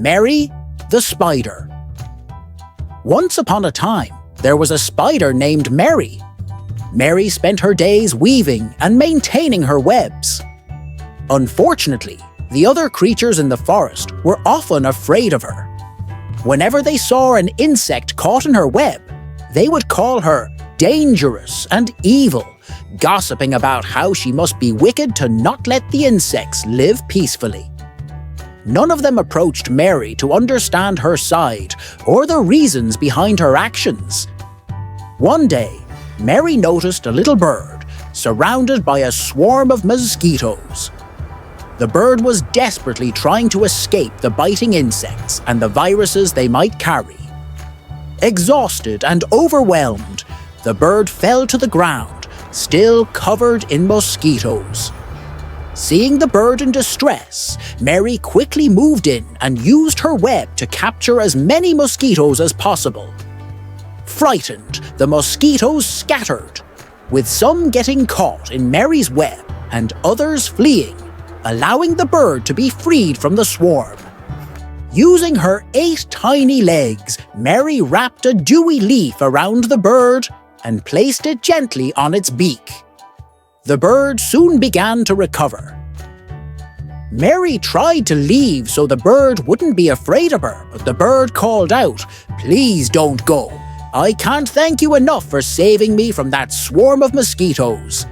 Mery the Spider. Once upon a time, there was a spider named Mery. Mery spent her days weaving and maintaining her webs. Unfortunately, the other creatures in the forest were often afraid of her. Whenever they saw an insect caught in her web, they would call her dangerous and evil, gossiping about how she must be wicked to not let the insects live peacefully. None of them approached Mery to understand her side or the reasons behind her actions. One day, Mery noticed a little bird surrounded by a swarm of mosquitoes. The bird was desperately trying to escape the biting insects and the viruses they might carry. Exhausted and overwhelmed, the bird fell to the ground, still covered in mosquitoes. Seeing the bird in distress, Mery quickly moved in and used her web to capture as many mosquitoes as possible. Frightened, the mosquitoes scattered, with some getting caught in Mery's web and others fleeing, allowing the bird to be freed from the swarm. Using her 8 tiny legs, Mery wrapped a dewy leaf around the bird and placed it gently on its beak. The bird soon began to recover. Mery tried to leave so the bird wouldn't be afraid of her, but the bird called out, "Please don't go. I can't thank you enough for saving me from that swarm of mosquitoes.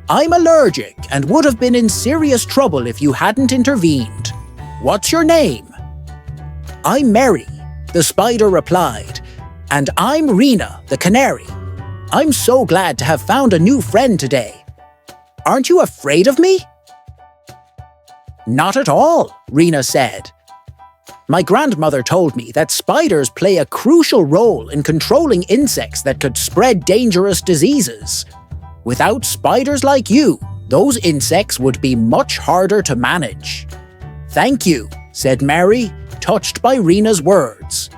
I'm allergic and would have been in serious trouble if you hadn't intervened. What's your name?" "I'm Mery," the spider replied, "and I'm Rena, the canary. I'm so glad to have found a new friend today. Aren't you afraid of me?" "Not at all," Rena said. "My grandmother told me that spiders play a crucial role in controlling insects that could spread dangerous diseases. Without spiders like you, those insects would be much harder to manage." "Thank you," said Mery, touched by Rena's words.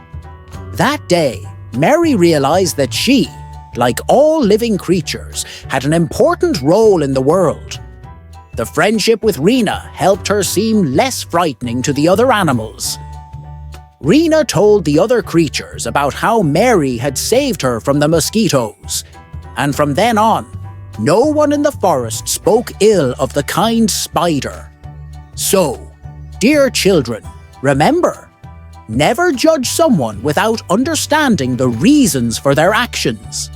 That day, Mery realized that she, like all living creatures, had an important role in the world. The friendship with Rena helped her seem less frightening to the other animals. Rena told the other creatures about how Mery had saved her from the mosquitoes, and from then on, no one in the forest spoke ill of the kind spider. So, dear children, remember, never judge someone without understanding the reasons for their actions.